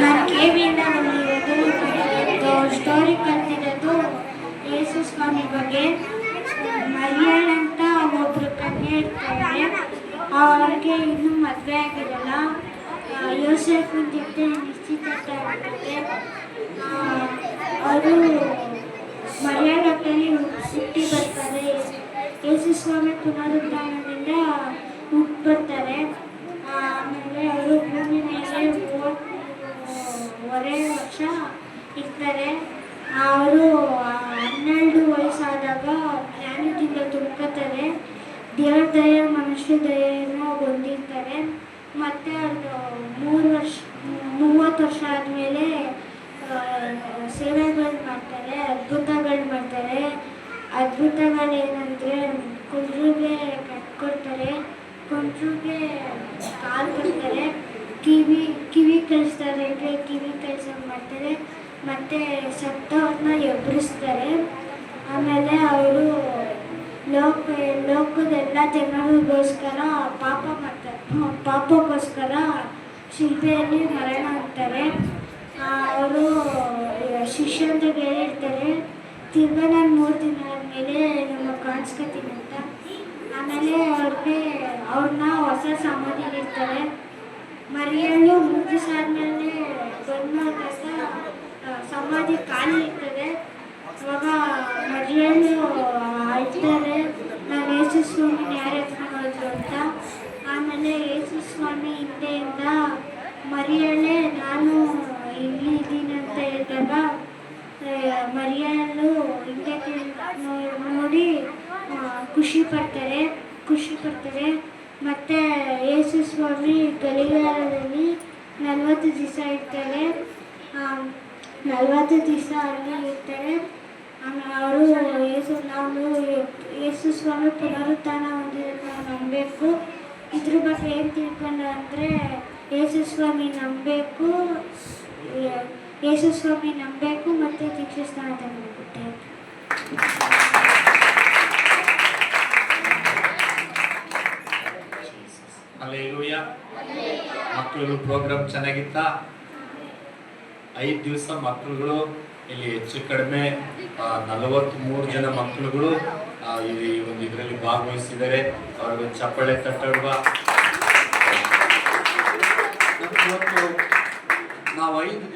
ನಾನು KVಯಿಂದ ಬಂದಿರೋದು ಸ್ಟೋರಿ ಕಲ್ತಿರೋದು ಯೇಸು ಸ್ವಾಮಿ ಬಗ್ಗೆ. ಮರಿಯಳ್ ಅಂತ ಒಬ್ರು ಕನ್ಯೆ ಇರ್ತಾರೆ, ಅವ್ರಿಗೆ ಇನ್ನೂ ಮದುವೆ ಆಗಿರಲ್ಲ. ಯೋಸೇಫನ್ ಜೊತೆ ನಿಶ್ಚಿತಾರ್ಥ ಆಗುತ್ತೆ. ಅವರು ಮರಿಯಳ್ ಹೊಟ್ಟೆಲಿ ಹುಟ್ಟಿ ಬರ್ತಾರೆ. ಯೇಸು ಸ್ವಾಮಿ ಪುನರುತ್ಥಾನದಿಂದ ಹುಟ್ಟು ಬರ್ತಾರೆ. ಆಮೇಲೆ ಅವರು ಭೂಮಿ ಮೇಲೆ 33 ವರ್ಷ ಇರ್ತಾರೆ. ಅವರು 12 ವಯಸ್ಸಾದಾಗ ಜ್ಞಾನದಿಂದ ತುಂಬ್ಕೋತಾರೆ. ದೇವ್ರ ದಯೆ ಮನುಷ್ಯ ದಯೆಯನ್ನು ಹೊಂದಿರ್ತಾರೆ. ಮತ್ತು ಅವರು 30 ವರ್ಷ ಆದಮೇಲೆ ಸೇವೆಗಳು ಮಾಡ್ತಾರೆ, ಅದ್ಭುತಗಳು ಮಾಡ್ತಾರೆ. ಅದ್ಭುತಗಳೇನೆಂದರೆ ಕುಂಡ್ರಿಗೆ ಕಟ್ಕೊಡ್ತಾರೆ, ಕುಂಟ್ರಿಗೆ ಕಾಲು ಕೊಡ್ತಾರೆ, ಕಿವಿ ಕಳಿಸ್ತಾರೆ, ಕಿವಿ ಕೆಲಸ ಮಾಡ್ತಾರೆ, ಮತ್ತು ಸತ್ತವ್ರನ್ನ ಎಬ್ಬರಿಸ್ತಾರೆ. ಆಮೇಲೆ ಅವರು ಲೋಕದೆಲ್ಲ ಜನರಿಗೋಸ್ಕರ ಪಾಪಕ್ಕೋಸ್ಕರ ಶಿಲ್ಪೆಯಲ್ಲಿ ಮರಣ ಅಂತಾರೆ. ಅವರು ಶಿಷ್ಯಂದ್ರಿಗೆ ಹೇಳಿರ್ತಾರೆ, ತಿರ್ಗಾ ನಾನು 3 ದಿನ ಆದಮೇಲೆ ನಮಗೆ ಕಾಣಿಸ್ಕೊತೀನಿ ಅಂತ. ಆಮೇಲೆ ಅವ್ರನ್ನ ಹೊಸ ಸಮಾಧಿಲಿರ್ತಾರೆ. ಮರಿಯಳು 3 ದಿವಸ ಆದಮೇಲೆ ಬಂದಾಗ ಸಮಾಧಿ ಖಾಲಿ ಇರ್ತದೆ. ಅವಾಗ ಮರಿಯಳು ಅಳ್ತಾರೆ, ನಾನು ಯೇಸು ಸ್ವಾಮಿನ ಯಾರು ಎತ್ಕೊಂಡು ಅಂತ. ಆಮೇಲೆ ಯೇಸು ಸ್ವಾಮಿ ಹಿಂದೆಯಿಂದ ಮರಿಯಳೇ ನಾನು ಇಲ್ಲಿ ಇದ್ದೀನಿ ಅಂತ ಹೇಳಿದಾಗ ಮರಿಯಳು ಹಿಂದೆ ನೋಡಿ ಖುಷಿ ಪಡ್ತಾರೆ. ಮತ್ತು ಯೇಸು ಸ್ವಾಮಿ ಗಲಿಲಾಯದಲ್ಲಿ 40 ದಿವಸ ಇರ್ತಾರೆ. 40 ದಿವಸ ಅಲ್ಲಿ ಇರ್ತಾರೆ. ಅವರು ಯೇಸು ಸ್ವಾಮಿ ಪುನರುತ್ಥಾನ ಹೊಂದಿರೋದನ್ನ ನಂಬಬೇಕು. ಇದ್ರ ಬಗ್ಗೆ ಏನು ತಿಳ್ಕೊಂಡು ಅಂದರೆ ಯೇಸು ಸ್ವಾಮಿ ನಂಬಬೇಕು ಮತ್ತು ದೀಕ್ಷಾಸ್ನಾನ ತಗೊಳ್ಬೇಕು. ಹಲ್ಲೆಲೂಯಾ. ಮಕ್ಕಳು ಪ್ರೋಗ್ರಾಮ್ ಚೆನ್ನಾಗಿತ್ತ? 5 ದಿವಸ ಮಕ್ಕಳುಗಳು ಇಲ್ಲಿ ಹೆಚ್ಚು ಕಡಿಮೆ 43 ಜನ ಮಕ್ಕಳುಗಳು ಇಲ್ಲಿ ಒಂದು ಇದರಲ್ಲಿ ಭಾಗವಹಿಸಿದ್ದಾರೆ. ಅವ್ರಿಗೆ ಚಪ್ಪಾಳೆ ತಟ್ಟಲ್ವಾ? ನಾವು 5